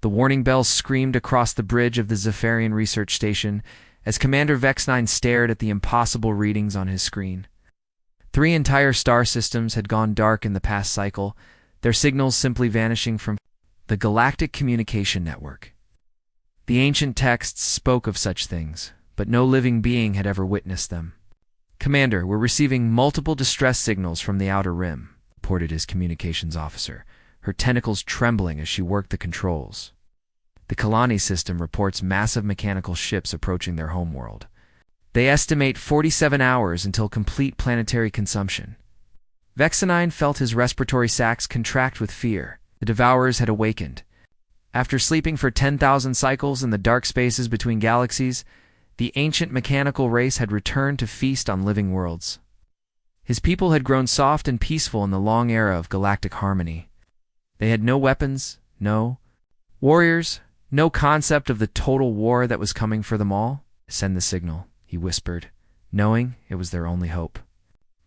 The warning bells screamed across the bridge of the Zephyrine research station as Commander Vex-9 stared at the impossible readings on his screen. 3 entire star systems had gone dark in the past cycle, their signals simply vanishing from the Galactic communication network. The ancient texts spoke of such things, but no living being had ever witnessed them. "Commander, we're receiving multiple distress signals from the Outer Rim," reported his communications officer, her tentacles trembling as she worked the controls. "The Kalani system reports massive mechanical ships approaching their homeworld. They estimate 47 hours until complete planetary consumption." Vex-9 felt his respiratory sacs contract with fear. The Devourers had awakened. After sleeping for 10,000 cycles in the dark spaces between galaxies, the ancient mechanical race had returned to feast on living worlds. His people had grown soft and peaceful in the long era of galactic harmony. They had no weapons, no warriors, no concept of the total war that was coming for them all. "Send the signal," he whispered, knowing it was their only hope.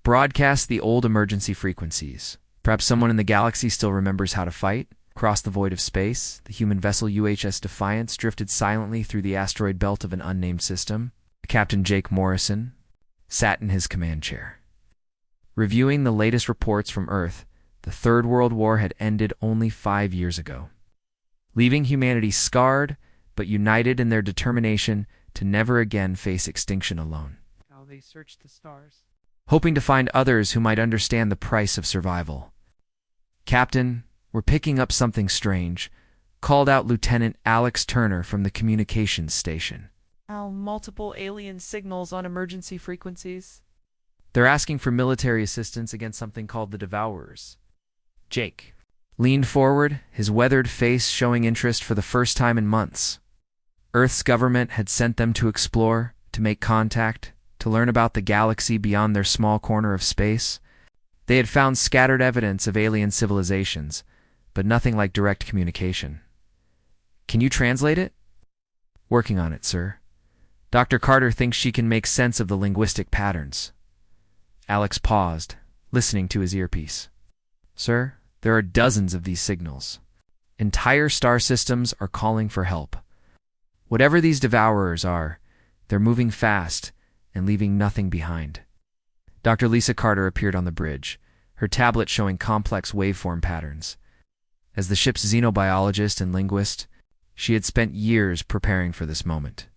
"Broadcast the old emergency frequencies. Perhaps someone in the galaxy still remembers how to fight." Across the void of space, the human vessel UHS Defiance drifted silently through the asteroid belt of an unnamed system. Captain Jake Morrison sat in his command chair. Reviewing the latest reports from Earth, the Third World War had ended only 5 years ago, leaving humanity scarred but united in their determination to never again face extinction alone. How they searched the stars, hoping to find others who might understand the price of survival. "Captain, we're picking up something strange," called out Lieutenant Alex Turner from the communications station. "How multiple alien signals on emergency frequencies?" "They're asking for military assistance against something called the Devourers." Jake leaned forward, his weathered face showing interest for the first time in months. Earth's government had sent them to explore, to make contact, to learn about the galaxy beyond their small corner of space. They had found scattered evidence of alien civilizations, but nothing like direct communication. "Can you translate it?" "Working on it, sir. Dr. Carter thinks she can make sense of the linguistic patterns." Alex paused, listening to his earpiece. "Sir, there are dozens of these signals. Entire star systems are calling for help. Whatever these Devourers are, they're moving fast and leaving nothing behind." Dr. Lisa Carter appeared on the bridge, her tablet showing complex waveform patterns. As the ship's xenobiologist and linguist, she had spent years preparing for this moment.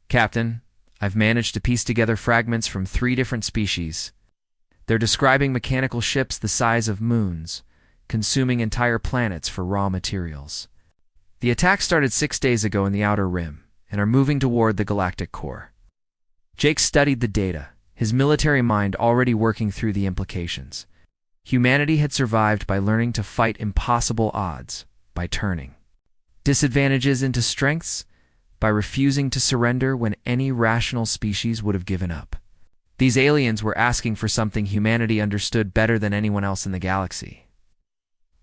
"Captain, I've managed to piece together fragments from 3 different species. They're describing mechanical ships the size of moons, consuming entire planets for raw materials. The attack started 6 days ago in the Outer Rim and are moving toward the galactic core." Jake studied the data, his military mind already working through the implications. Humanity had survived by learning to fight impossible odds, by turning disadvantages into strengths, by refusing to surrender when any rational species would have given up. These aliens were asking for something humanity understood better than anyone else in the galaxy.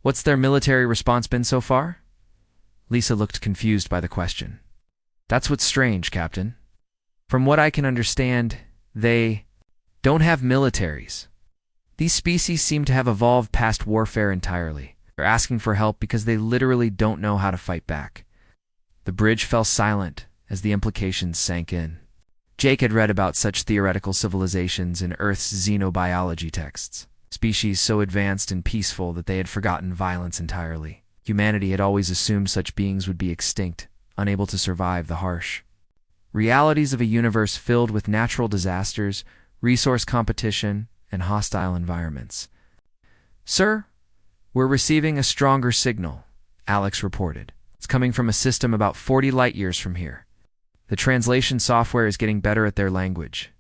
"What's their military response been so far?" Lisa looked confused by the question. "That's what's strange, Captain. From what I can understand, they don't have militaries. These species seem to have evolved past warfare entirely. They're asking for help because they literally don't know how to fight back." The bridge fell silent as the implications sank in. Jake had read about such theoretical civilizations in Earth's xenobiology texts, species so advanced and peaceful that they had forgotten violence entirely. Humanity had always assumed such beings would be extinct, unable to survive the harsh realities of a universe filled with natural disasters, resource competition, and hostile environments. "Sir, we're receiving a stronger signal," Alex reported. "It's coming from a system about 40 light-years from here. The translation software is getting better at their language."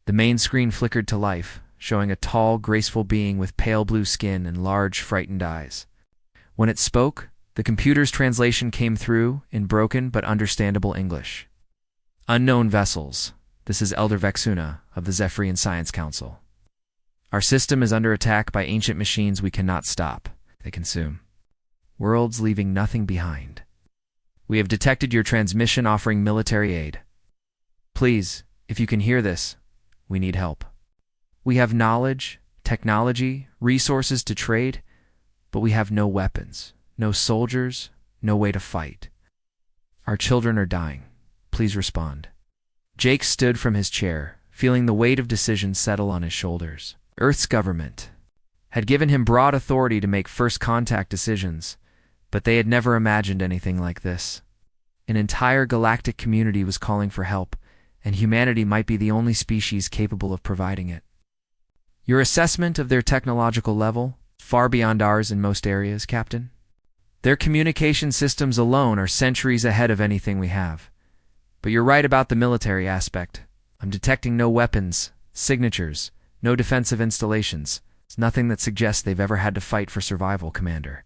The main screen flickered to life, showing a tall, graceful being with pale blue skin and large, frightened eyes. When it spoke, the computer's translation came through in broken but understandable English. "Unknown vessels. This is Elder Vexuna of the Zephyrian Science Council. Our system is under attack by ancient machines we cannot stop. They consume worlds, leaving nothing behind. We have detected your transmission offering military aid. Please, if you can hear this, we need help. We have knowledge, technology, resources to trade, but we have no weapons, no soldiers, no way to fight. Our children are dying. Please respond. Jake stood from his chair, feeling the weight of decision settle on his shoulders. Earth's government had given him broad authority to make first contact decisions, but they had never imagined anything like this. An entire galactic community was calling for help, and humanity might be the only species capable of providing it. Your assessment of their technological level, far beyond ours in most areas, Captain? Their communication systems alone are centuries ahead of anything we have. But you're right about the military aspect. I'm detecting no weapons, signatures, no defensive installations. It's nothing that suggests they've ever had to fight for survival, Commander.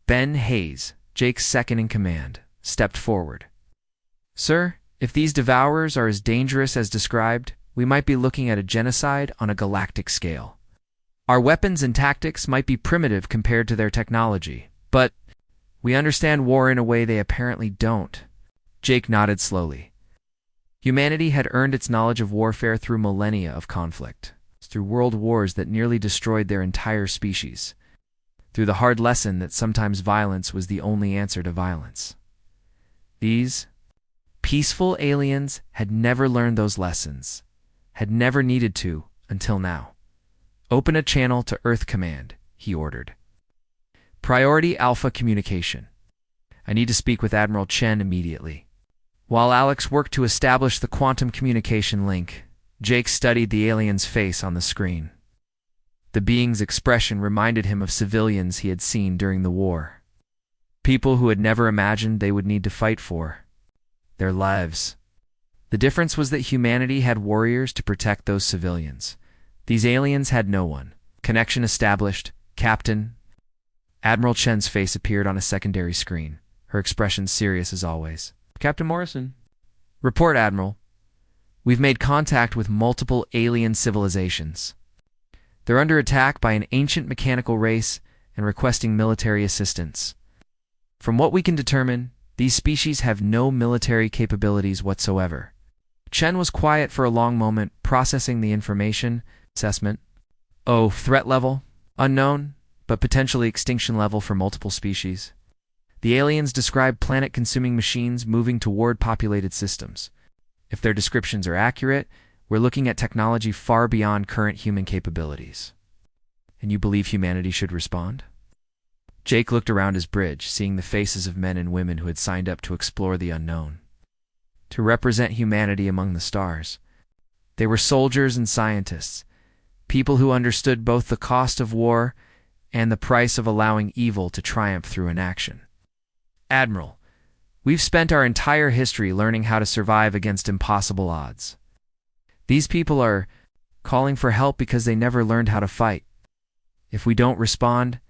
Ben Hayes, Jake's second in command, stepped forward. Sir, if these Devourers are as dangerous as described, we might be looking at a genocide on a galactic scale. Our weapons and tactics might be primitive compared to their technology, but we understand war in a way they apparently don't. Jake nodded slowly. Humanity had earned its knowledge of warfare through millennia of conflict, through world wars that nearly destroyed their entire species, through the hard lesson that sometimes violence was the only answer to violence. These peaceful aliens had never learned those lessons, had never needed to until now. Open a channel to Earth Command, he ordered. Priority Alpha Communication. I need to speak with Admiral Chen immediately. While Alex worked to establish the quantum communication link, Jake studied the alien's face on the screen. The being's expression reminded him of civilians he had seen during the war. People who had never imagined they would need to fight for their lives. The difference was that humanity had warriors to protect those civilians. These aliens had no one. Connection established. Captain. Admiral Chen's face appeared on a secondary screen, her expression serious as always. Captain Morrison. Report, Admiral. We've made contact with multiple alien civilizations. They're under attack by an ancient mechanical race and requesting military assistance. From what we can determine, these species have no military capabilities whatsoever. Chen was quiet for a long moment, processing the information. Assessment. Oh, threat level? Unknown, but potentially extinction level for multiple species. The aliens describe planet-consuming machines moving toward populated systems. If their descriptions are accurate, we're looking at technology far beyond current human capabilities. And you believe humanity should respond? Jake looked around his bridge, seeing the faces of men and women who had signed up to explore the unknown, to represent humanity among the stars. They were soldiers and scientists, people who understood both the cost of war and the price of allowing evil to triumph through inaction. Admiral, we've spent our entire history learning how to survive against impossible odds. These people are calling for help because they never learned how to fight. If we don't respond,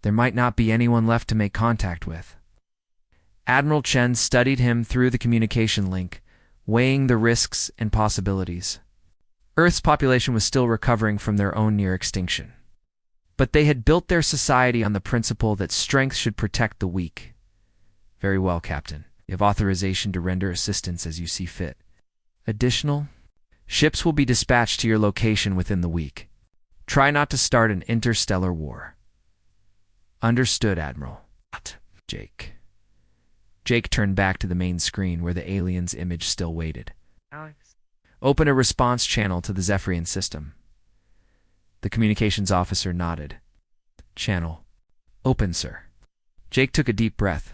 there might not be anyone left to make contact with. Admiral Chen studied him through the communication link, weighing the risks and possibilities. Earth's population was still recovering from their own near extinction. But they had built their society on the principle that strength should protect the weak. Very well, Captain. You have authorization to render assistance as you see fit. Additional ships will be dispatched to your location within the week. Try not to start an interstellar war. Understood, Admiral. Jake. Jake turned back to the main screen where the alien's image still waited. Alex. Open a response channel to the Zephyrian system. The communications officer nodded. Channel. Open, sir. Jake took a deep breath,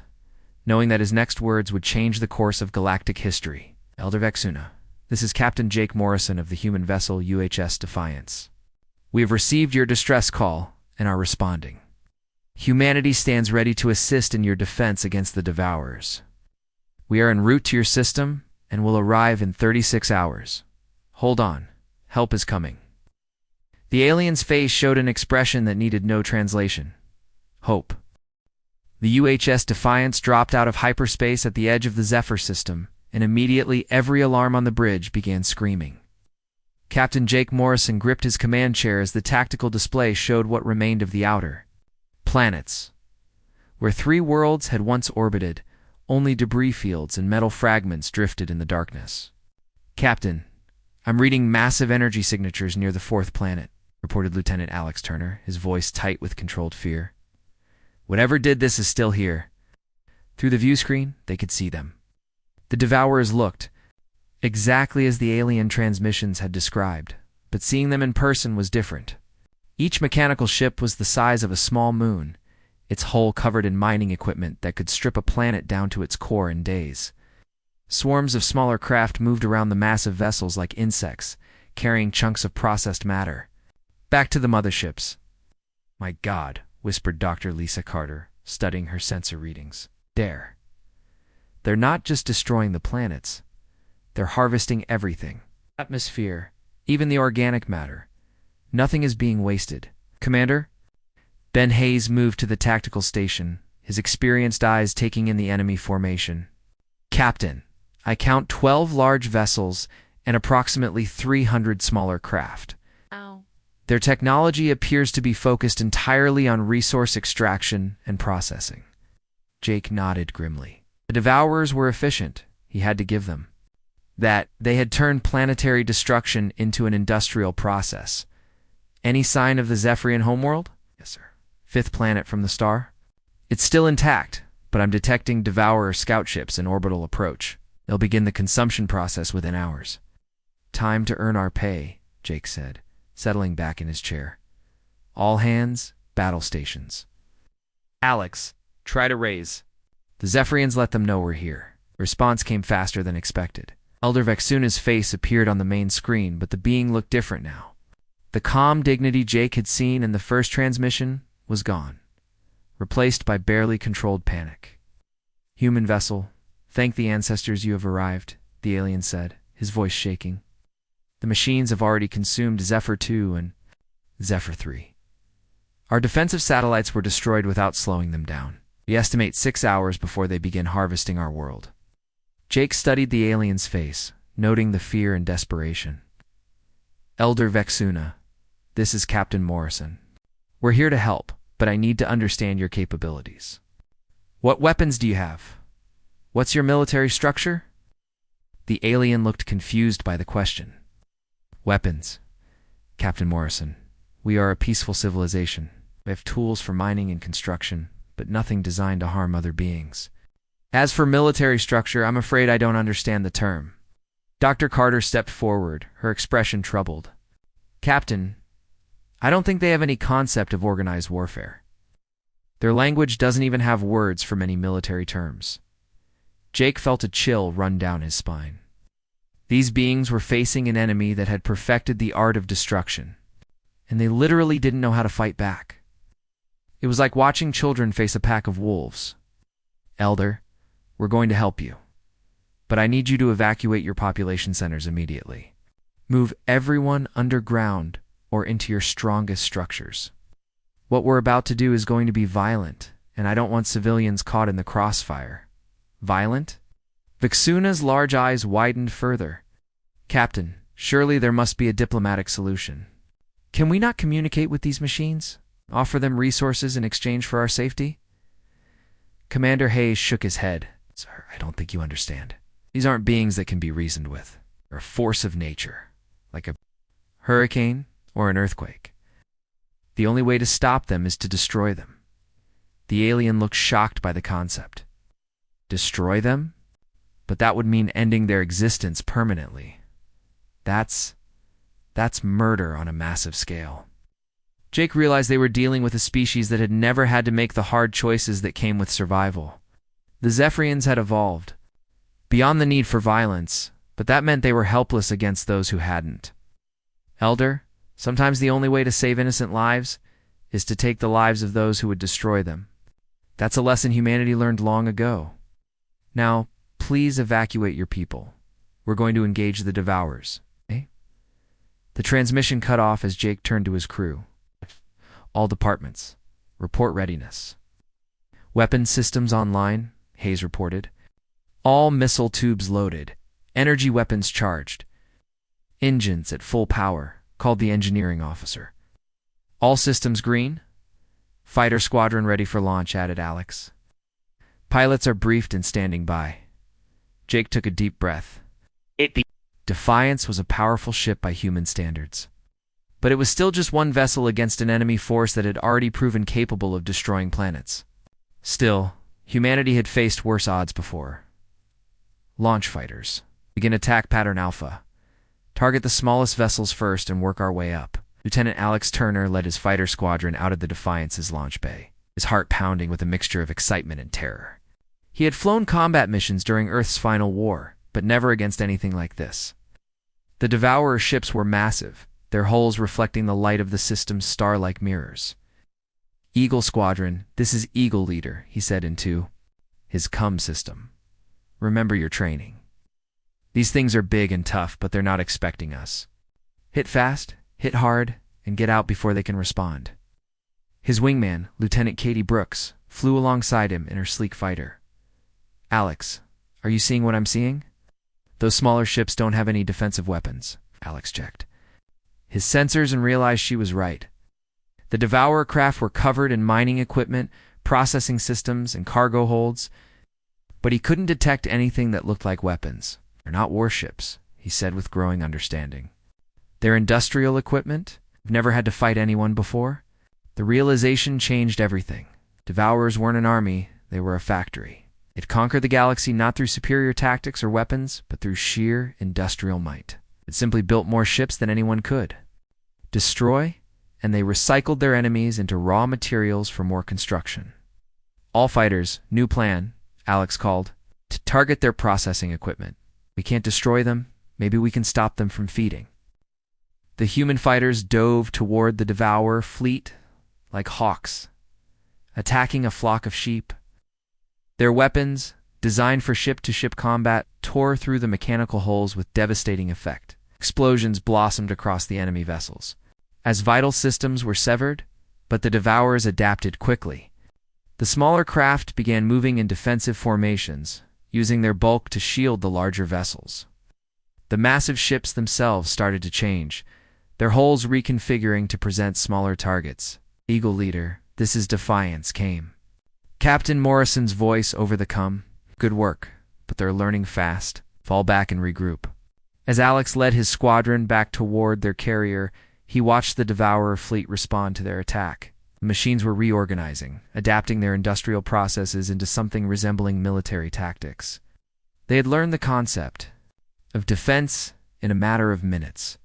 knowing that his next words would change the course of galactic history. Elder Vexuna, this is Captain Jake Morrison of the human vessel UHS Defiance. We have received your distress call and are responding. Humanity stands ready to assist in your defense against the Devourers. We are en route to your system and will arrive in 36 hours. Hold on. Help is coming. The alien's face showed an expression that needed no translation. Hope. The UHS Defiance dropped out of hyperspace at the edge of the Zephyr system, and immediately every alarm on the bridge began screaming. Captain Jake Morrison gripped his command chair as the tactical display showed what remained of the outer planets. Where 3 worlds had once orbited, only debris fields and metal fragments drifted in the darkness. Captain, I'm reading massive energy signatures near the 4th planet, reported Lieutenant Alex Turner, his voice tight with controlled fear. Whatever did this is still here. Through the view screen, they could see them. The Devourers looked exactly as the alien transmissions had described, but seeing them in person was different. Each mechanical ship was the size of a small moon, its hull covered in mining equipment that could strip a planet down to its core in days. Swarms of smaller craft moved around the massive vessels like insects, carrying chunks of processed matter. Back to the motherships. "My God," whispered Dr. Lisa Carter, studying her sensor readings. "They're not just destroying the planets. They're harvesting everything. Atmosphere, even the organic matter. Nothing is being wasted." "Commander?" Ben Hayes moved to the tactical station, his experienced eyes taking in the enemy formation. "Captain, I count 12 large vessels and approximately 300 smaller craft. Ow. Their technology appears to be focused entirely on resource extraction and processing." Jake nodded grimly. The Devourers were efficient, he had to give them. That they had turned planetary destruction into an industrial process. "Any sign of the Zephyrian homeworld?" "Yes, sir. 5th planet from the star." "It's still intact, but I'm detecting Devourer scout ships in orbital approach. They'll begin the consumption process within hours." "Time to earn our pay," Jake said, settling back in his chair. "All hands, battle stations." "Alex, try to raise." The Zephyrians let them know we're here. Response came faster than expected. Elder Vexuna's face appeared on the main screen, but the being looked different now. The calm dignity Jake had seen in the first transmission was gone, replaced by barely controlled panic. "Human vessel, thank the ancestors you have arrived," the alien said, his voice shaking. "The machines have already consumed Zephyr 2 and Zephyr 3. Our defensive satellites were destroyed without slowing them down. We estimate 6 hours before they begin harvesting our world." Jake studied the alien's face, noting the fear and desperation. "Elder Vexuna, this is Captain Morrison. We're here to help, but I need to understand your capabilities. What weapons do you have? What's your military structure?" The alien looked confused by the question. "Weapons, Captain Morrison. We are a peaceful civilization. We have tools for mining and construction, but nothing designed to harm other beings. As for military structure, I'm afraid I don't understand the term." Dr. Carter stepped forward, her expression troubled. "Captain, I don't think they have any concept of organized warfare. Their language doesn't even have words for many military terms." Jake felt a chill run down his spine. These beings were facing an enemy that had perfected the art of destruction, and they literally didn't know how to fight back. It was like watching children face a pack of wolves. "Elder, we're going to help you, but I need you to evacuate your population centers immediately. Move everyone underground or into your strongest structures. What we're about to do is going to be violent, and I don't want civilians caught in the crossfire." "Violent?" Vexuna's large eyes widened further. "Captain, surely there must be a diplomatic solution. Can we not communicate with these machines? Offer them resources in exchange for our safety?" Commander Hayes shook his head. "Sir, I don't think you understand. These aren't beings that can be reasoned with. They're a force of nature, like a hurricane or an earthquake. The only way to stop them is to destroy them." The alien looked shocked by the concept. "Destroy them? But that would mean ending their existence permanently. That's murder on a massive scale." Jake realized they were dealing with a species that had never had to make the hard choices that came with survival. The Zephyrians had evolved beyond the need for violence, but that meant they were helpless against those who hadn't. "Elder, sometimes the only way to save innocent lives is to take the lives of those who would destroy them. That's a lesson humanity learned long ago. Now, please evacuate your people. We're going to engage the Devourers." The transmission cut off as Jake turned to his crew. "All departments, report readiness." "Weapon systems online," Hayes reported. "All missile tubes loaded. Energy weapons charged. Engines at full power," called the engineering officer. "All systems green?" "Fighter squadron ready for launch," added Alex. "Pilots are briefed and standing by." Jake took a deep breath. Defiance was a powerful ship by human standards. But it was still just one vessel against an enemy force that had already proven capable of destroying planets. Still, Humanity had faced worse odds before. Launch fighters. Begin attack pattern Alpha. Target the smallest vessels first and work our way up. Lieutenant Alex Turner led his fighter squadron out of the Defiance's launch bay, his heart pounding with a mixture of excitement and terror. He had flown combat missions during Earth's final war, but never against anything like this. The Devourer ships were massive, their hulls reflecting the light of the system's star-like mirrors. Eagle Squadron, this is Eagle Leader, he said into his CUM system. Remember your training. These things are big and tough, but they're not expecting us. Hit fast, hit hard, and get out before they can respond. His wingman, Lieutenant Katie Brooks, flew alongside him in her sleek fighter. Alex, are you seeing what I'm seeing? Those smaller ships don't have any defensive weapons, Alex checked his sensors and realized she was right. The Devourer craft were covered in mining equipment, processing systems, and cargo holds, but he couldn't detect anything that looked like weapons. They're not warships, he said with growing understanding. They're industrial equipment. I've never had to fight anyone before. The realization changed everything. Devourers weren't an army, they were a factory. It conquered the galaxy not through superior tactics or weapons, but through sheer industrial might. It simply built more ships than anyone could. Destroy, and they recycled their enemies into raw materials for more construction. All fighters, new plan, Alex called, to target their processing equipment. We can't destroy them, maybe we can stop them from feeding. The human fighters dove toward the Devourer fleet like hawks, attacking a flock of sheep. Their weapons, designed for ship-to-ship combat, tore through the mechanical hulls with devastating effect. Explosions blossomed across the enemy vessels, as vital systems were severed, but the Devourers adapted quickly. The smaller craft began moving in defensive formations, using their bulk to shield the larger vessels. The massive ships themselves started to change, their hulls reconfiguring to present smaller targets. Eagle Leader, this is Defiance, came Captain Morrison's voice over the CUM. Good work, but they're learning fast. Fall back and regroup. As Alex led his squadron back toward their carrier, he watched the Devourer fleet respond to their attack. The machines were reorganizing, adapting their industrial processes into something resembling military tactics. They had learned the concept of defense in a matter of minutes.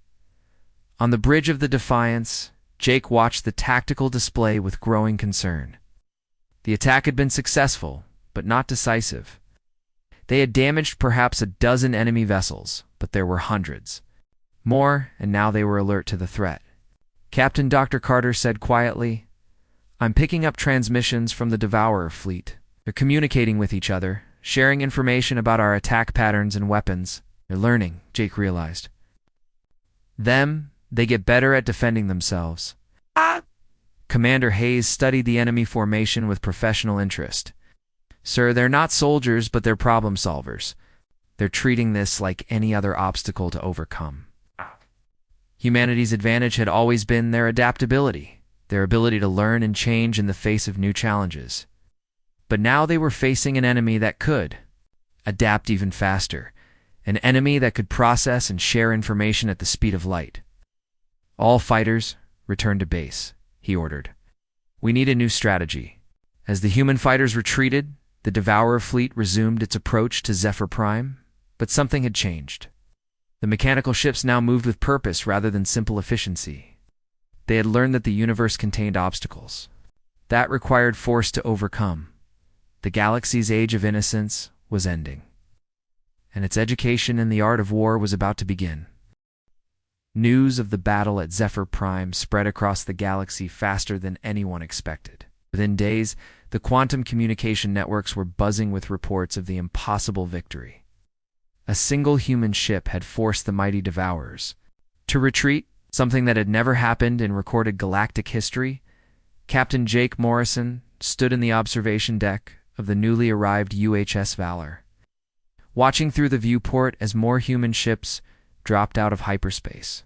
On the bridge of the Defiance, Jake watched the tactical display with growing concern. The attack had been successful, but not decisive. They had damaged perhaps a dozen enemy vessels, but there were hundreds more, and now they were alert to the threat. Captain Dr. Carter said quietly, I'm picking up transmissions from the Devourer fleet. They're communicating with each other, sharing information about our attack patterns and weapons. They're learning, Jake realized. They get better at defending themselves. Commander Hayes studied the enemy formation with professional interest. Sir, they're not soldiers, but they're problem solvers. They're treating this like any other obstacle to overcome. Humanity's advantage had always been their adaptability, their ability to learn and change in the face of new challenges. But now they were facing an enemy that could adapt even faster, an enemy that could process and share information at the speed of light. All fighters, return to base, he ordered. We need a new strategy. As the human fighters retreated, the Devourer fleet resumed its approach to Zephyr Prime, but something had changed. The mechanical ships now moved with purpose rather than simple efficiency. They had learned that the universe contained obstacles. That required force to overcome. The galaxy's age of innocence was ending, and its education in the art of war was about to begin. News of the battle at Zephyr Prime spread across the galaxy faster than anyone expected. Within days, the quantum communication networks were buzzing with reports of the impossible victory. A single human ship had forced the mighty Devourers to retreat, something that had never happened in recorded galactic history. Captain Jake Morrison stood in the observation deck of the newly arrived UHS Valor, watching through the viewport as more human ships dropped out of hyperspace.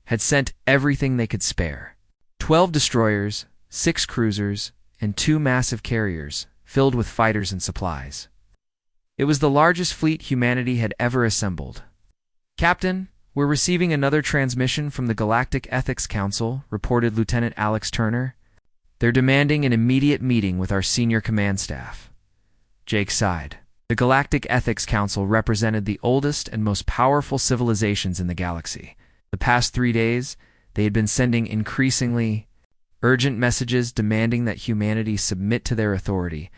Had sent everything they could spare. 12 destroyers, 6 cruisers, and 2 massive carriers filled with fighters and supplies. It was the largest fleet humanity had ever assembled. Captain, we're receiving another transmission from the Galactic Ethics Council, reported Lieutenant Alex Turner. They're demanding an immediate meeting with our senior command staff. Jake sighed. The Galactic Ethics Council represented the oldest and most powerful civilizations in the galaxy. The past 3 days, they had been sending increasingly urgent messages demanding that humanity submit to their authority.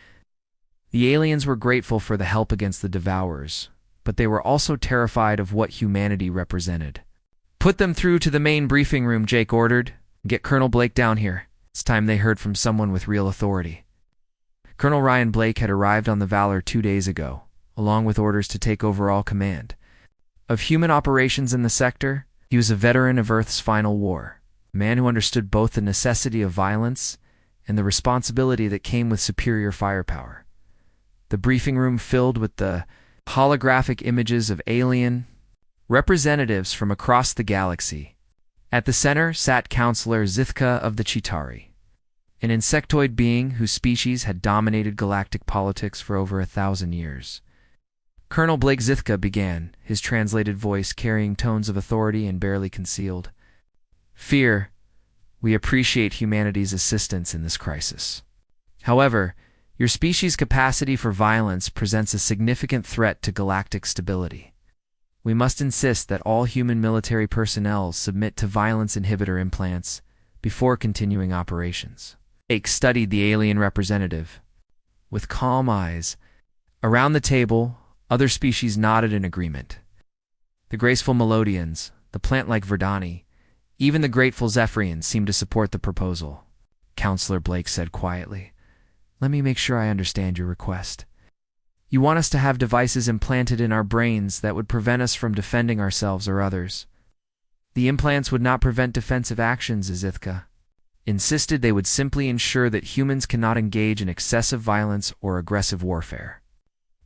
The aliens were grateful for the help against the Devourers, but they were also terrified of what humanity represented. "Put them through to the main briefing room," Jake ordered. "Get Colonel Blake down here." It's time they heard from someone with real authority. Colonel Ryan Blake had arrived on the Valor 2 days ago, along with orders to take overall command of human operations in the sector. He was a veteran of Earth's final war, a man who understood both the necessity of violence and the responsibility that came with superior firepower. The briefing room filled with the holographic images of alien representatives from across the galaxy. At the center sat Counselor Zithka of the Chitauri, an insectoid being whose species had dominated galactic politics for over 1,000 years. Colonel Blake Zithka began, his translated voice carrying tones of authority and barely concealed. "Fear, we appreciate humanity's assistance in this crisis. However, your species' capacity for violence presents a significant threat to galactic stability. We must insist that all human military personnel submit to violence inhibitor implants before continuing operations." Jake studied the alien representative with calm eyes. Around the table, other species nodded in agreement. The graceful Melodians, the plant-like Verdani, even the grateful Zephyrians seemed to support the proposal. Counselor Blake said quietly, "Let me make sure I understand your request. You want us to have devices implanted in our brains that would prevent us from defending ourselves or others. The implants would not prevent defensive actions," Azithka insisted. "They would simply ensure that humans cannot engage in excessive violence or aggressive warfare."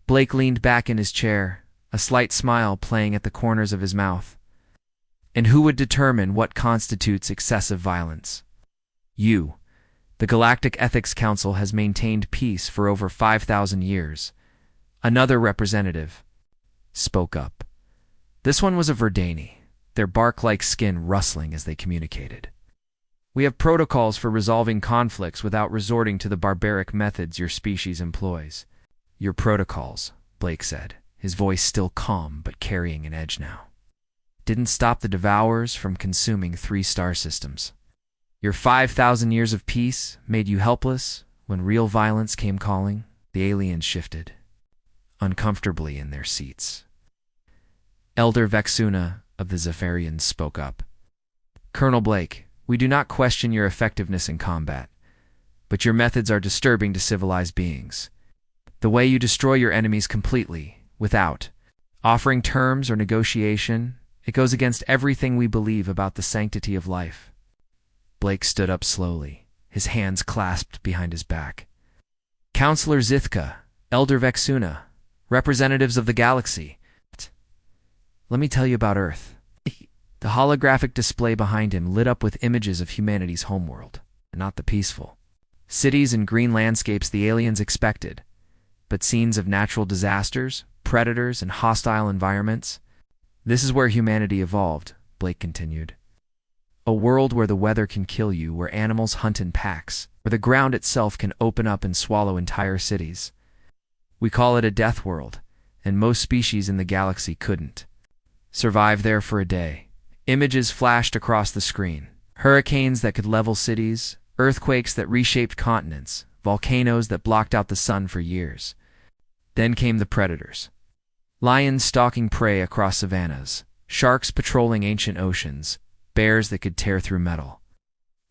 Blake leaned back in his chair, a slight smile playing at the corners of his mouth. "And who would determine what constitutes excessive violence?" "You. The Galactic Ethics Council has maintained peace for over 5,000 years. Another representative spoke up. This one was a Verdani, their bark-like skin rustling as they communicated. "We have protocols for resolving conflicts without resorting to the barbaric methods your species employs." "Your protocols," Blake said, his voice still calm but carrying an edge now, "didn't stop the Devourers from consuming 3 star systems. Your 5,000 years of peace made you helpless when real violence came calling." The aliens shifted uncomfortably in their seats. Elder Vexuna of the Zephyrians spoke up. "Colonel Blake, we do not question your effectiveness in combat, but your methods are disturbing to civilized beings. The way you destroy your enemies completely, without offering terms or negotiation, it goes against everything we believe about the sanctity of life." Blake stood up slowly, his hands clasped behind his back. "Counselor Zithka, Elder Vexuna, representatives of the galaxy, let me tell you about Earth." The holographic display behind him lit up with images of humanity's homeworld, not the peaceful cities and green landscapes the aliens expected, but scenes of natural disasters, predators, and hostile environments. "This is where humanity evolved," Blake continued. "A world where the weather can kill you, where animals hunt in packs, where the ground itself can open up and swallow entire cities. We call it a death world, and most species in the galaxy couldn't survive there for a day." Images flashed across the screen. Hurricanes that could level cities, earthquakes that reshaped continents, volcanoes that blocked out the sun for years. Then came the predators. Lions stalking prey across savannas, sharks patrolling ancient oceans, bears that could tear through metal.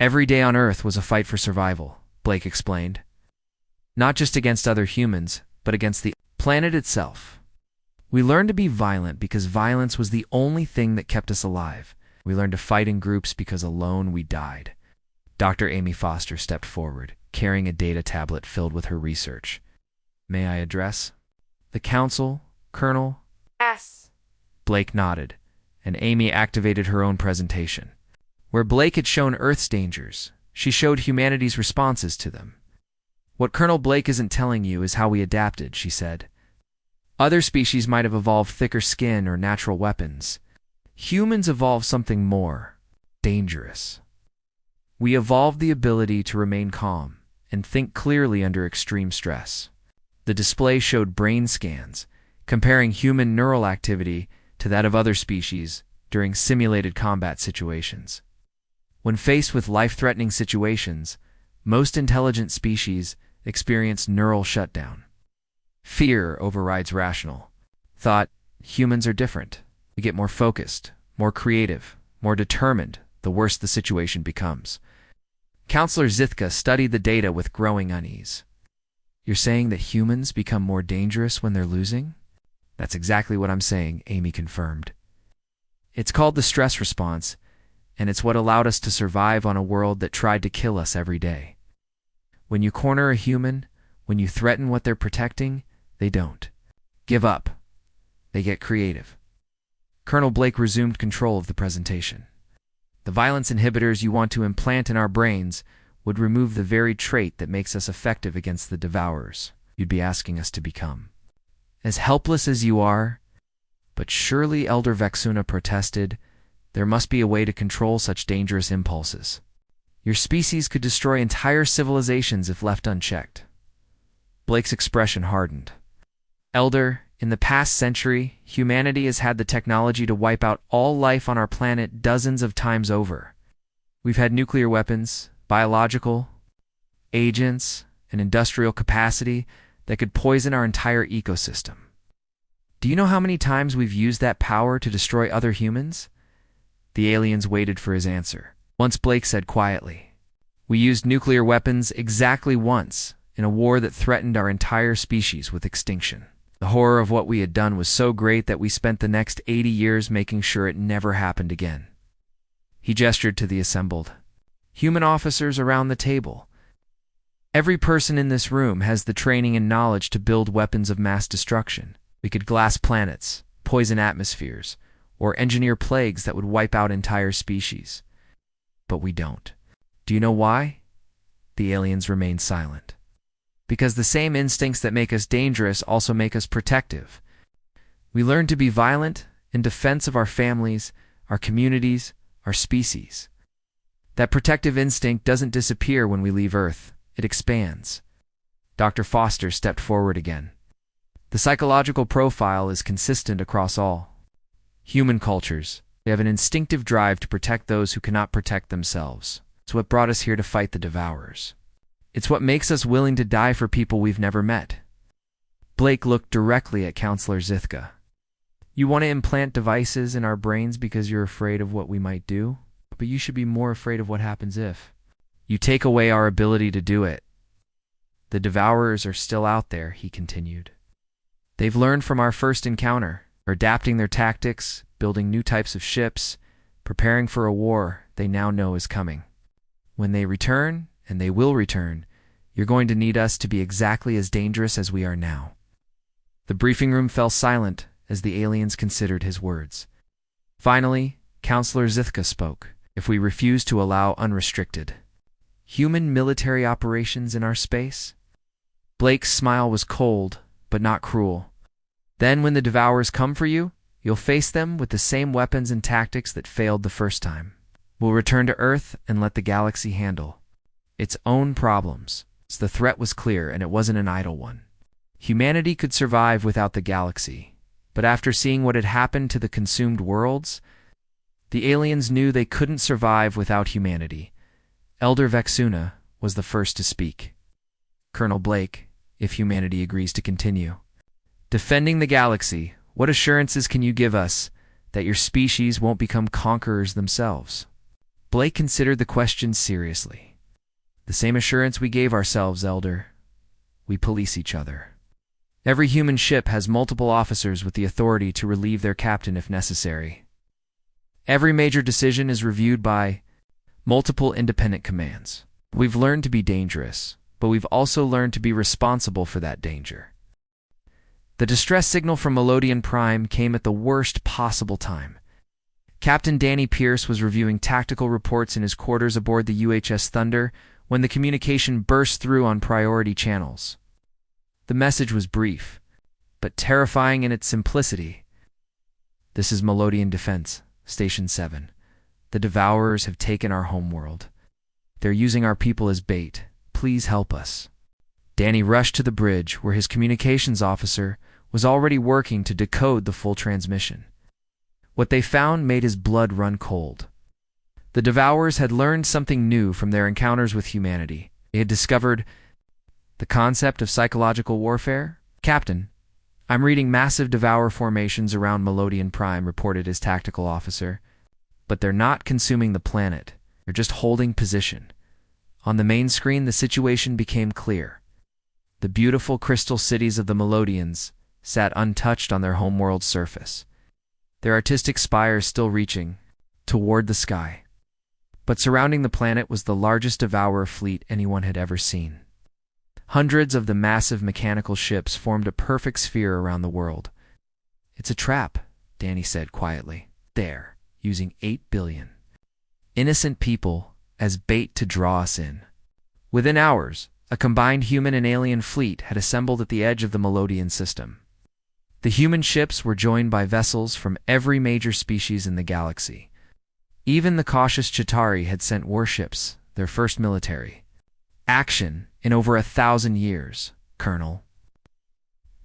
"Every day on Earth was a fight for survival," Blake explained. "Not just against other humans, but against the planet itself. We learned to be violent because violence was the only thing that kept us alive. We learned to fight in groups because alone we died." Dr. Amy Foster stepped forward, carrying a data tablet filled with her research. "May I address the council, Colonel?" "Yes." Blake nodded, and Amy activated her own presentation. Where Blake had shown Earth's dangers, she showed humanity's responses to them. "What Colonel Blake isn't telling you is how we adapted," she said. "Other species might have evolved thicker skin or natural weapons. Humans evolved something more dangerous. We evolved the ability to remain calm and think clearly under extreme stress. The display showed brain scans, comparing human neural activity to that of other species during simulated combat situations. When faced with life-threatening situations, most intelligent species experience neural shutdown. Fear overrides rational thought. Humans are different. We get more focused, more creative, more determined the worse the situation becomes. Counselor Zithka studied the data with growing unease. You're saying that humans become more dangerous when they're losing? That's exactly what I'm saying, Amy confirmed. It's called the stress response, and it's what allowed us to survive on a world that tried to kill us every day. When you corner a human, when you threaten what they're protecting, they don't give up. They get creative. Colonel Blake resumed control of the presentation. The violence inhibitors you want to implant in our brains would remove the very trait that makes us effective against the Devourers you'd be asking us to become. As helpless as you are, but surely Elder Vexuna protested, there must be a way to control such dangerous impulses. Your species could destroy entire civilizations if left unchecked. Blake's expression hardened. Elder, in the past century, humanity has had the technology to wipe out all life on our planet dozens of times over. We've had nuclear weapons, biological agents, and industrial capacity that could poison our entire ecosystem. Do you know how many times we've used that power to destroy other humans? The aliens waited for his answer. Once, Blake said quietly. We used nuclear weapons exactly once, in a war that threatened our entire species with extinction. The horror of what we had done was so great that we spent the next 80 years making sure it never happened again. He gestured to the assembled human officers around the table. Every person in this room has the training and knowledge to build weapons of mass destruction. We could glass planets, poison atmospheres, or engineer plagues that would wipe out entire species. But we don't. Do you know why? The aliens remained silent. Because the same instincts that make us dangerous also make us protective. We learn to be violent in defense of our families, our communities, our species. That protective instinct doesn't disappear when we leave Earth. It expands. Dr. Foster stepped forward again. The psychological profile is consistent across all human cultures. They have an instinctive drive to protect those who cannot protect themselves. It's what brought us here to fight the Devourers. It's what makes us willing to die for people we've never met. Blake looked directly at Counselor Zithka. You want to implant devices in our brains because you're afraid of what we might do? But you should be more afraid of what happens if you take away our ability to do it. The Devourers are still out there, he continued. They've learned from our first encounter, adapting their tactics, building new types of ships, preparing for a war they now know is coming. When they return, and they will return, you're going to need us to be exactly as dangerous as we are now. The briefing room fell silent as the aliens considered his words. Finally, Counselor Zithka spoke. If we refuse to allow unrestricted human military operations in our space? Blake's smile was cold, but not cruel. Then when the Devourers come for you, you'll face them with the same weapons and tactics that failed the first time. We'll return to Earth and let the galaxy handle its own problems. The threat was clear, and it wasn't an idle one. Humanity could survive without the galaxy, but after seeing what had happened to the consumed worlds, the aliens knew they couldn't survive without humanity. Elder Vexuna was the first to speak. Colonel Blake, if humanity agrees to continue defending the galaxy, what assurances can you give us that your species won't become conquerors themselves? Blake considered the question seriously. The same assurance we gave ourselves, Elder. We police each other. Every human ship has multiple officers with the authority to relieve their captain if necessary. Every major decision is reviewed by multiple independent commands. We've learned to be dangerous, but we've also learned to be responsible for that danger. The distress signal from Melodian Prime came at the worst possible time. Captain Danny Pierce was reviewing tactical reports in his quarters aboard the UHS Thunder when the communication burst through on priority channels. The message was brief, but terrifying in its simplicity. This is Melodian Defense, Station 7. The Devourers have taken our homeworld. They're using our people as bait. Please help us. Danny rushed to the bridge where his communications officer was already working to decode the full transmission. What they found made his blood run cold. The Devourers had learned something new from their encounters with humanity. They had discovered the concept of psychological warfare. "Captain, I'm reading massive Devourer formations around Melodian Prime," reported his tactical officer. "But they're not consuming the planet. They're just holding position." On the main screen, the situation became clear. The beautiful crystal cities of the Melodians sat untouched on their homeworld's surface, their artistic spires still reaching toward the sky. But surrounding the planet was the largest Devourer fleet anyone had ever seen. Hundreds of the massive mechanical ships formed a perfect sphere around the world. "It's a trap," Danny said quietly. "They're using 8 billion innocent people as bait to draw us in." Within hours, a combined human and alien fleet had assembled at the edge of the Melodian system. The human ships were joined by vessels from every major species in the galaxy. Even the cautious Chitauri had sent warships, their first military action in over 1,000 years, Colonel.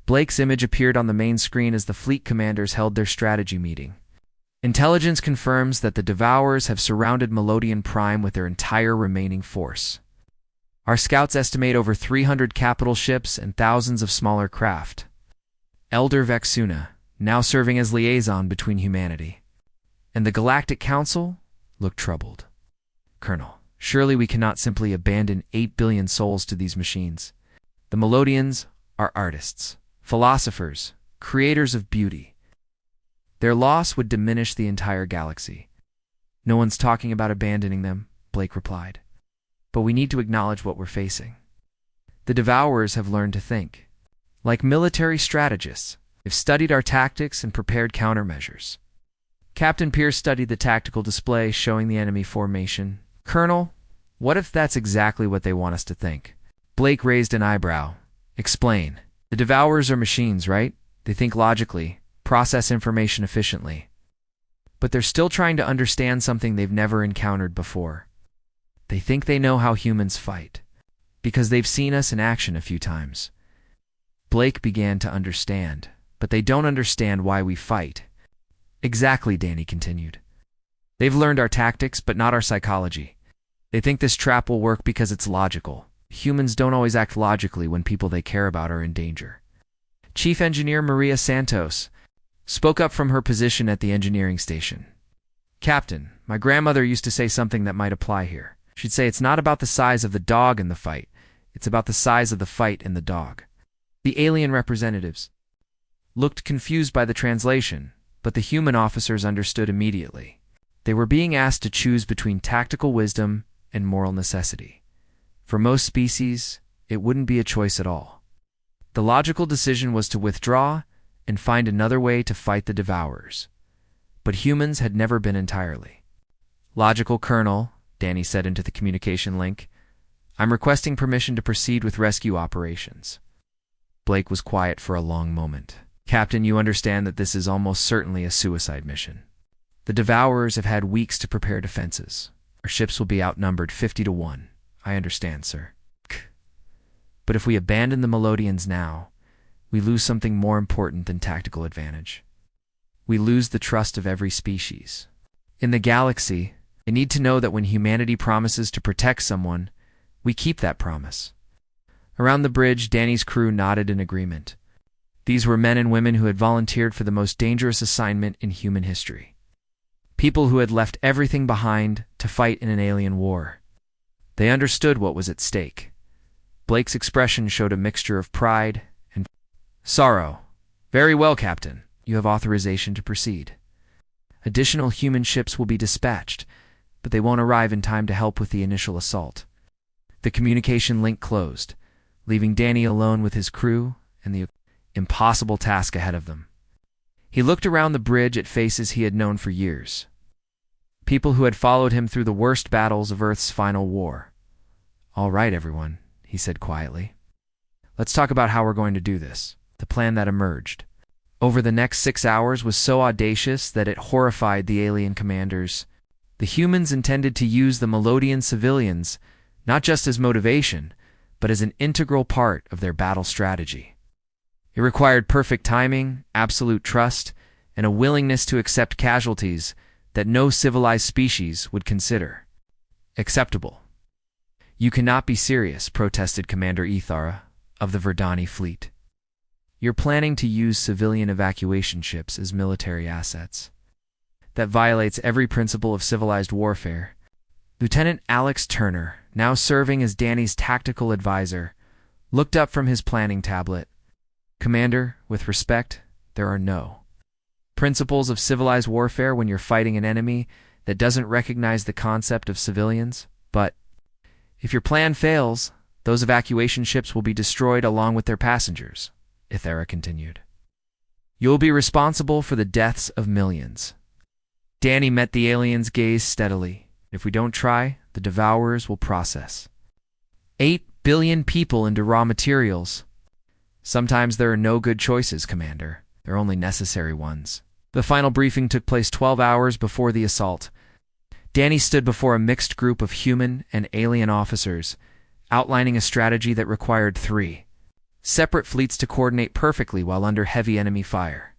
Blake's image appeared on the main screen as the fleet commanders held their strategy meeting. "Intelligence confirms that the Devourers have surrounded Melodian Prime with their entire remaining force. Our scouts estimate over 300 capital ships and thousands of smaller craft." Elder Vexuna, now serving as liaison between humanity and the Galactic Council, looked troubled. "Colonel, surely we cannot simply abandon 8 billion souls to these machines. The Melodians are artists, philosophers, creators of beauty. Their loss would diminish the entire galaxy." "No one's talking about abandoning them," Blake replied. "But we need to acknowledge what we're facing. The Devourers have learned to think. Like military strategists, they've studied our tactics and prepared countermeasures." Captain Pierce studied the tactical display showing the enemy formation. "Colonel, what if that's exactly what they want us to think?" Blake raised an eyebrow. "Explain." "The Devourers are machines, right? They think logically, process information efficiently. But they're still trying to understand something they've never encountered before. They think they know how humans fight, because they've seen us in action a few times." Blake began to understand, "But they don't understand why we fight." "Exactly," Danny continued. "They've learned our tactics, but not our psychology. They think this trap will work because it's logical. Humans don't always act logically when people they care about are in danger." Chief Engineer Maria Santos spoke up from her position at the engineering station. "Captain, my grandmother used to say something that might apply here. She'd say it's not about the size of the dog in the fight, it's about the size of the fight in the dog." The alien representatives looked confused by the translation, but the human officers understood immediately. They were being asked to choose between tactical wisdom and moral necessity. For most species, it wouldn't be a choice at all. The logical decision was to withdraw and find another way to fight the Devourers. But humans had never been entirely logical. "Colonel," Danny said into the communication link, "I'm requesting permission to proceed with rescue operations." Blake was quiet for a long moment. "Captain, you understand that this is almost certainly a suicide mission. The Devourers have had weeks to prepare defenses. Our ships will be outnumbered 50-1. "I understand, sir. But if we abandon the Melodians now, we lose something more important than tactical advantage. We lose the trust of every species. In the galaxy, they need to know that when humanity promises to protect someone, we keep that promise." Around the bridge, Danny's crew nodded in agreement. These were men and women who had volunteered for the most dangerous assignment in human history. People who had left everything behind to fight in an alien war. They understood what was at stake. Blake's expression showed a mixture of pride and sorrow. "Very well, Captain. You have authorization to proceed. Additional human ships will be dispatched, but they won't arrive in time to help with the initial assault." The communication link closed, leaving Danny alone with his crew and the impossible task ahead of them. He looked around the bridge at faces he had known for years. People who had followed him through the worst battles of Earth's final war. "All right, everyone," he said quietly. "Let's talk about how we're going to do this." The plan that emerged over the next 6 hours was so audacious that it horrified the alien commanders. The humans intended to use the Melodian civilians not just as motivation, but as an integral part of their battle strategy. It required perfect timing, absolute trust, and a willingness to accept casualties that no civilized species would consider acceptable. "You cannot be serious," protested Commander Ethara of the Verdani fleet. "You're planning to use civilian evacuation ships as military assets. That violates every principle of civilized warfare." Lieutenant Alex Turner, now serving as Danny's tactical advisor, looked up from his planning tablet. "Commander, with respect, there are no principles of civilized warfare when you're fighting an enemy that doesn't recognize the concept of civilians, but if your plan fails, those evacuation ships will be destroyed along with their passengers," Ethera continued. "You'll be responsible for the deaths of millions." Danny met the alien's gaze steadily. "If we don't try, the Devourers will process 8 billion people into raw materials." "Sometimes there are no good choices, Commander. There are only necessary ones." The final briefing took place 12 hours before the assault. Danny stood before a mixed group of human and alien officers, outlining a strategy that required 3 separate fleets to coordinate perfectly while under heavy enemy fire.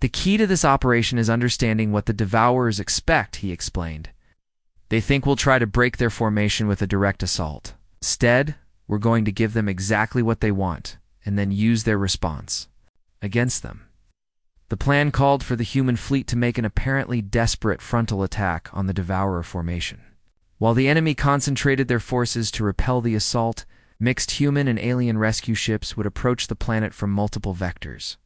"The key to this operation is understanding what the Devourers expect," he explained. "They think we'll try to break their formation with a direct assault. Instead, we're going to give them exactly what they want, and then use their response against them." The plan called for the human fleet to make an apparently desperate frontal attack on the Devourer formation. While the enemy concentrated their forces to repel the assault, mixed human and alien rescue ships would approach the planet from multiple vectors.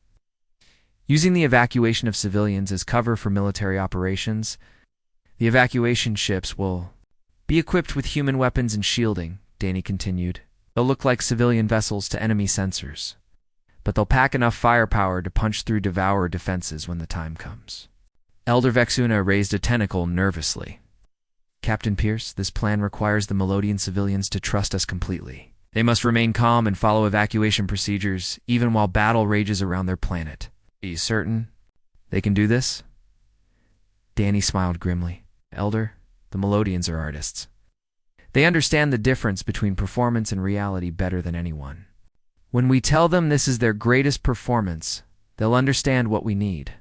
Using the evacuation of civilians as cover for military operations, the evacuation ships will be equipped with human weapons and shielding, Danny continued. "They'll look like civilian vessels to enemy sensors, but they'll pack enough firepower to punch through Devourer defenses when the time comes." Elder Vexuna raised a tentacle nervously. "Captain Pierce, this plan requires the Melodian civilians to trust us completely. They must remain calm and follow evacuation procedures, even while battle rages around their planet. Are you certain they can do this?" Danny smiled grimly. "Elder, the Melodians are artists. They understand the difference between performance and reality better than anyone. When we tell them this is their greatest performance, they'll understand what we need."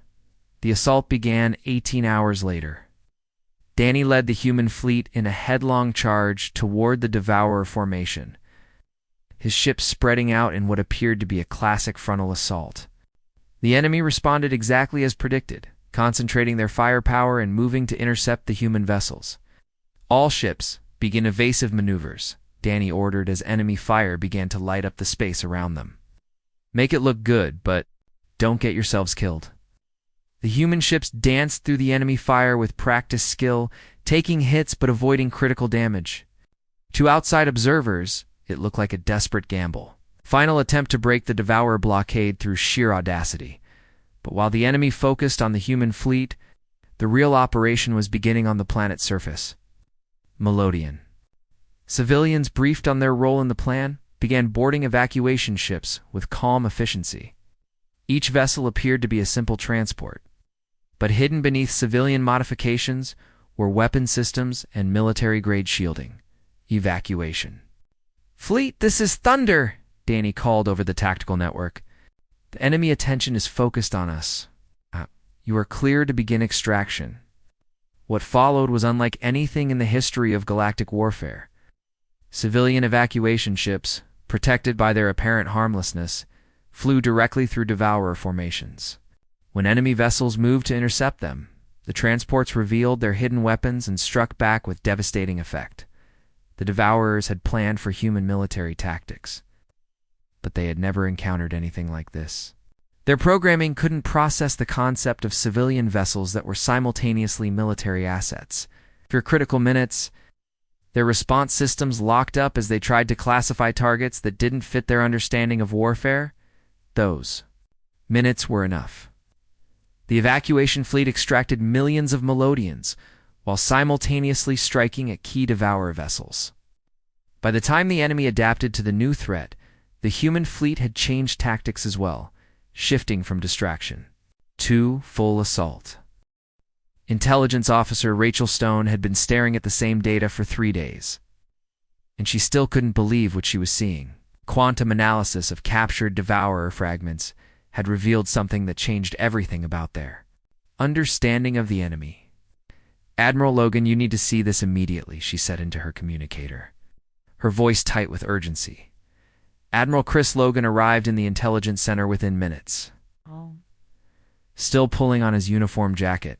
The assault began 18 hours later. Danny led the human fleet in a headlong charge toward the Devourer formation, his ships spreading out in what appeared to be a classic frontal assault. The enemy responded exactly as predicted, concentrating their firepower and moving to intercept the human vessels. "All ships, begin evasive maneuvers," Danny ordered as enemy fire began to light up the space around them. "Make it look good, but don't get yourselves killed." The human ships danced through the enemy fire with practiced skill, taking hits but avoiding critical damage. To outside observers, it looked like a desperate gamble. Final attempt to break the Devourer blockade through sheer audacity. But while the enemy focused on the human fleet, the real operation was beginning on the planet's surface. Melodian. Civilians, briefed on their role in the plan, began boarding evacuation ships with calm efficiency. Each vessel appeared to be a simple transport, but hidden beneath civilian modifications were weapon systems and military-grade shielding. Evacuation. "Fleet, this is Thunder!" Danny called over the tactical network. "The enemy attention is focused on us. You are clear to begin extraction." What followed was unlike anything in the history of galactic warfare. Civilian evacuation ships, protected by their apparent harmlessness, flew directly through Devourer formations. When enemy vessels moved to intercept them, the transports revealed their hidden weapons and struck back with devastating effect. The Devourers had planned for human military tactics, but they had never encountered anything like this. Their programming couldn't process the concept of civilian vessels that were simultaneously military assets. For critical minutes, their response systems locked up as they tried to classify targets that didn't fit their understanding of warfare. Those minutes were enough. The evacuation fleet extracted millions of Melodians, while simultaneously striking at key Devourer vessels. By the time the enemy adapted to the new threat, the human fleet had changed tactics as well, shifting from distraction to full assault. Intelligence officer Rachel Stone had been staring at the same data for 3 days. and she still couldn't believe what she was seeing. Quantum analysis of captured Devourer fragments had revealed something that changed everything about their understanding of the enemy. "Admiral Logan, you need to see this immediately," she said into her communicator, her voice tight with urgency. Admiral Chris Logan arrived in the intelligence center within minutes, still pulling on his uniform jacket.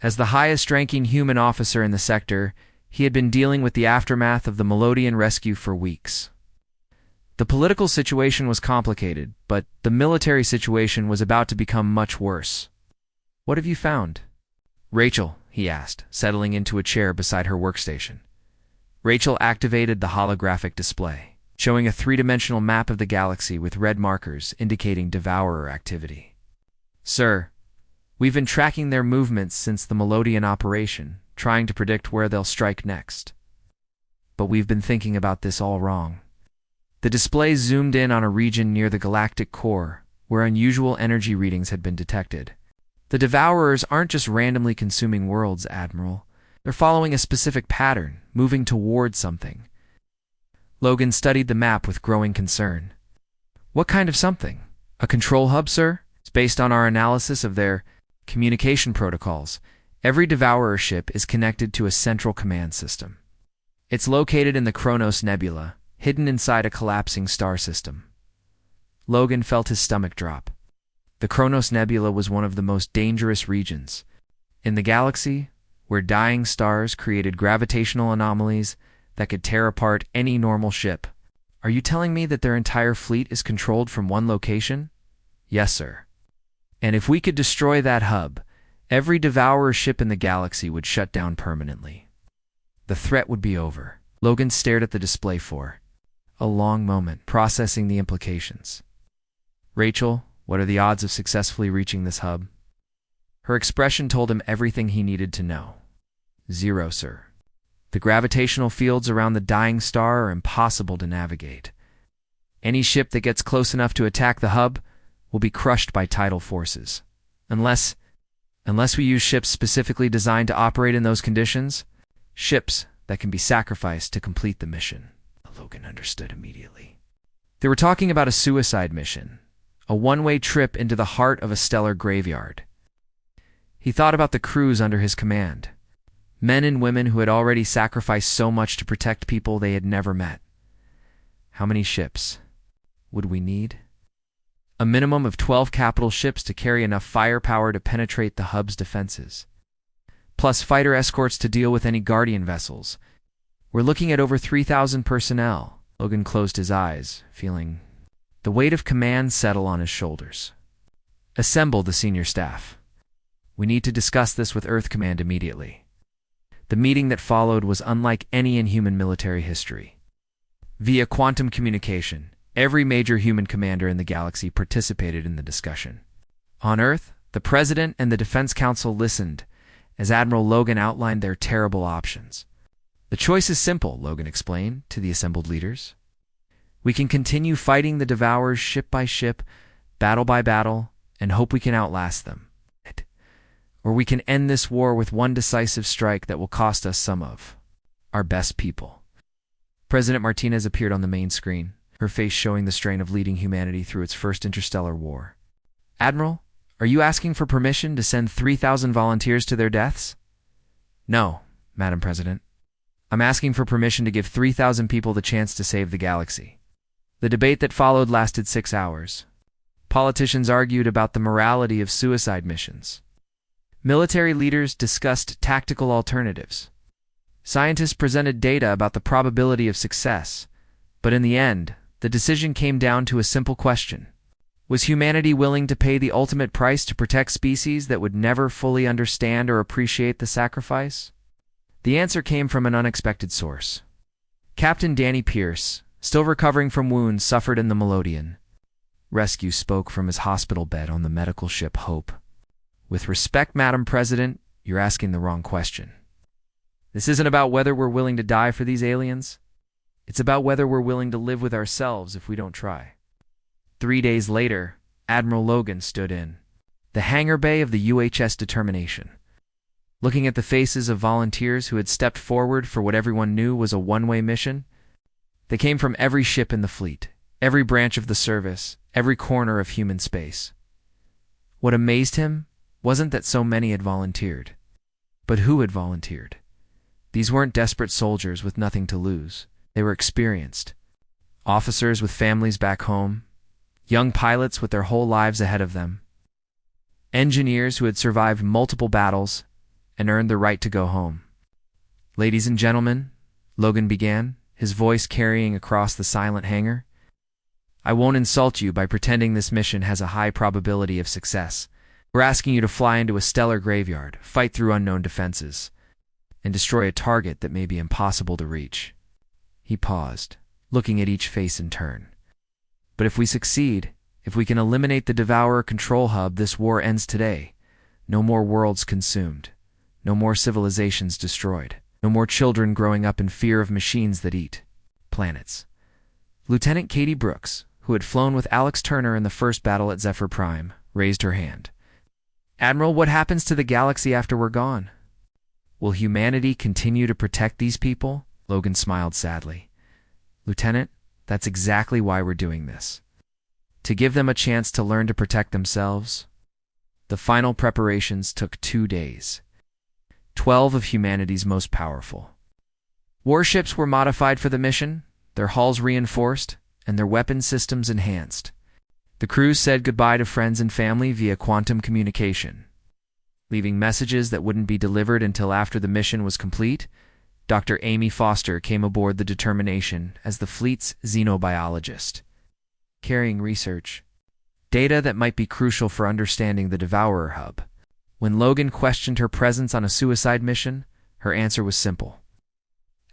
As the highest-ranking human officer in the sector, he had been dealing with the aftermath of the Melodian rescue for weeks. The political situation was complicated, but the military situation was about to become much worse. "What have you found?" "Rachel," he asked, settling into a chair beside her workstation. Rachel activated the holographic display, showing a three-dimensional map of the galaxy with red markers indicating Devourer activity. "Sir, we've been tracking their movements since the Melodian operation, trying to predict where they'll strike next. But we've been thinking about this all wrong." The display zoomed in on a region near the galactic core, where unusual energy readings had been detected. "The Devourers aren't just randomly consuming worlds, Admiral. They're following a specific pattern, moving towards something." Logan studied the map with growing concern. "What kind of something? A control hub, sir? It's based on our analysis of their communication protocols. Every Devourer ship is connected to a central command system. It's located in the Kronos Nebula, hidden inside a collapsing star system." Logan felt his stomach drop. The Kronos Nebula was one of the most dangerous regions in the galaxy, where dying stars created gravitational anomalies that could tear apart any normal ship. "Are you telling me that their entire fleet is controlled from one location?" "Yes, sir. And if we could destroy that hub, every Devourer ship in the galaxy would shut down permanently. The threat would be over." Logan stared at the display for a long moment, processing the implications. "Rachel, what are the odds of successfully reaching this hub?" Her expression told him everything he needed to know. "0, sir. The gravitational fields around the dying star are impossible to navigate. Any ship that gets close enough to attack the hub will be crushed by tidal forces. Unless we use ships specifically designed to operate in those conditions, ships that can be sacrificed to complete the mission." Logan understood immediately. They were talking about a suicide mission, a one-way trip into the heart of a stellar graveyard. He thought about the crews under his command, men and women who had already sacrificed so much to protect people they had never met. How many ships would we need? A minimum of 12 capital ships to carry enough firepower to penetrate the hub's defenses, plus fighter escorts to deal with any Guardian vessels. "We're looking at over 3,000 personnel." Logan closed his eyes, feeling the weight of command settle on his shoulders. "Assemble the senior staff. We need to discuss this with Earth Command immediately." The meeting that followed was unlike any in human military history. Via quantum communication, every major human commander in the galaxy participated in the discussion. On Earth, the President and the Defense Council listened as Admiral Logan outlined their terrible options. "The choice is simple," Logan explained to the assembled leaders. "We can continue fighting the Devourers ship by ship, battle by battle, and hope we can outlast them. Or we can end this war with one decisive strike that will cost us some of our best people." President Martinez appeared on the main screen, her face showing the strain of leading humanity through its first interstellar war. "Admiral, are you asking for permission to send 3,000 volunteers to their deaths?" "No, Madam President. I'm asking for permission to give 3,000 people the chance to save the galaxy." The debate that followed lasted 6 hours. Politicians argued about the morality of suicide missions. Military leaders discussed tactical alternatives. Scientists presented data about the probability of success. But in the end, the decision came down to a simple question. Was humanity willing to pay the ultimate price to protect species that would never fully understand or appreciate the sacrifice? The answer came from an unexpected source. Captain Danny Pierce, still recovering from wounds suffered in the Melodian rescue, spoke from his hospital bed on the medical ship Hope. "With respect, Madam President, you're asking the wrong question. This isn't about whether we're willing to die for these aliens. It's about whether we're willing to live with ourselves if we don't try." 3 days later, Admiral Logan stood in the hangar bay of the UHS Determination. Looking at the faces of volunteers who had stepped forward for what everyone knew was a one-way mission, They came from every ship in the fleet, every branch of the service, every corner of human space. What amazed him wasn't that so many had volunteered, but who had volunteered. These weren't desperate soldiers with nothing to lose. They were experienced. Officers with families back home, young pilots with their whole lives ahead of them, engineers who had survived multiple battles and earned the right to go home. "Ladies and gentlemen," Logan began, his voice carrying across the silent hangar, "I won't insult you by pretending this mission has a high probability of success. We're asking you to fly into a stellar graveyard, fight through unknown defenses, and destroy a target that may be impossible to reach." He paused, looking at each face in turn. "But if we succeed, if we can eliminate the Devourer control hub, this war ends today. No more worlds consumed. No more civilizations destroyed. No more children growing up in fear of machines that eat planets." Lieutenant Katie Brooks, who had flown with Alex Turner in the first battle at Zephyr Prime, raised her hand. "Admiral, what happens to the galaxy after we're gone? Will humanity continue to protect these people?" Logan smiled sadly. "Lieutenant, that's exactly why we're doing this. To give them a chance to learn to protect themselves." The final preparations took 2 days. 12 of humanity's most powerful warships were modified for the mission, their hulls reinforced, and their weapon systems enhanced. The crews said goodbye to friends and family via quantum communication. Leaving messages that wouldn't be delivered until after the mission was complete, Dr. Amy Foster came aboard the Determination as the fleet's xenobiologist, carrying research, data that might be crucial for understanding the Devourer hub. When Logan questioned her presence on a suicide mission, her answer was simple.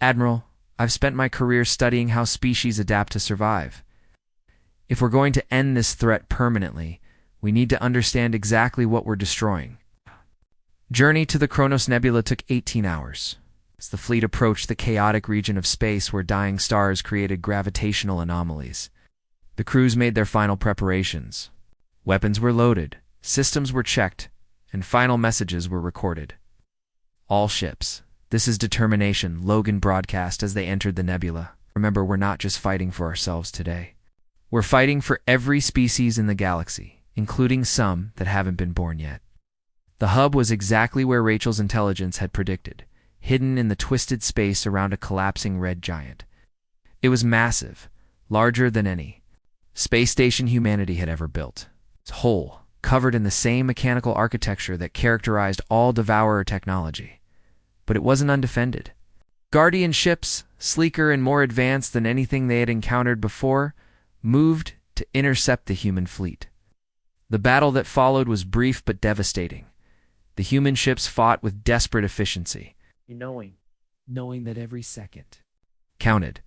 "Admiral, I've spent my career studying how species adapt to survive. If we're going to end this threat permanently, we need to understand exactly what we're destroying." Journey to the Kronos Nebula took 18 hours. As the fleet approached the chaotic region of space where dying stars created gravitational anomalies, the crews made their final preparations. Weapons were loaded, systems were checked, and final messages were recorded. "All ships, this is Determination," Logan broadcast as they entered the nebula. "Remember, we're not just fighting for ourselves today. We're fighting for every species in the galaxy, including some that haven't been born yet." The hub was exactly where Rachel's intelligence had predicted, hidden in the twisted space around a collapsing red giant. It was massive, larger than any space station humanity had ever built. Its whole, covered in the same mechanical architecture that characterized all Devourer technology. But it wasn't undefended. Guardian ships, sleeker and more advanced than anything they had encountered before, moved to intercept the human fleet. The battle that followed was brief but devastating. The human ships fought with desperate efficiency, knowing that every second counted.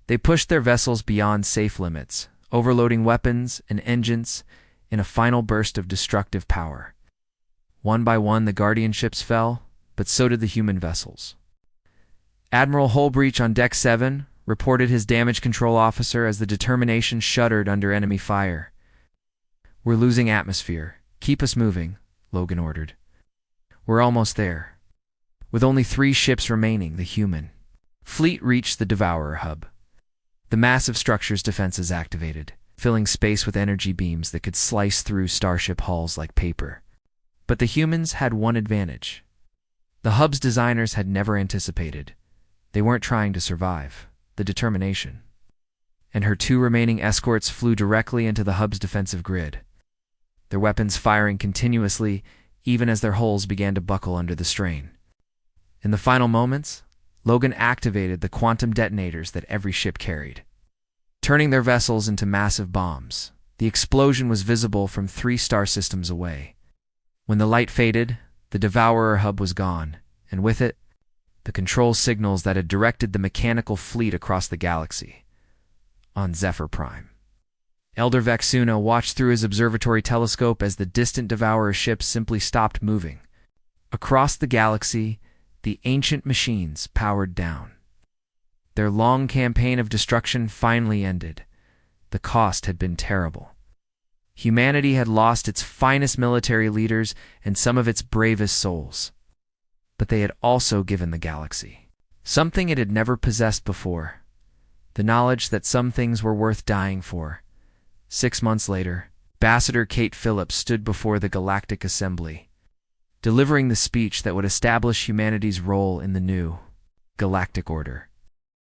They pushed their vessels beyond safe limits, overloading weapons and engines in a final burst of destructive power. One by one, the Guardian ships fell, but so did the human vessels. Admiral Holbreach on Deck 7 reported his damage control officer as the Determination shuddered under enemy fire. "We're losing atmosphere. Keep us moving," Logan ordered. "We're almost there." With only 3 ships remaining, the human fleet reached the Devourer hub. The massive structure's defenses activated, filling space with energy beams that could slice through starship hulls like paper. But the humans had one advantage. The hub's designers had never anticipated. They weren't trying to survive. The Determination and her 2 remaining escorts flew directly into the hub's defensive grid, their weapons firing continuously even as their hulls began to buckle under the strain. In the final moments, Logan activated the quantum detonators that every ship carried, turning their vessels into massive bombs. The explosion was visible from 3 star systems away. When the light faded, the Devourer hub was gone, and with it, the control signals that had directed the mechanical fleet across the galaxy. On Zephyr Prime, Elder Vaxuna watched through his observatory telescope as the distant Devourer ships simply stopped moving. Across the galaxy, the ancient machines powered down. Their long campaign of destruction finally ended. The cost had been terrible. Humanity had lost its finest military leaders and some of its bravest souls. But they had also given the galaxy something it had never possessed before: the knowledge that some things were worth dying for. 6 months later, Ambassador Kate Phillips stood before the Galactic Assembly, delivering the speech that would establish humanity's role in the new Galactic Order.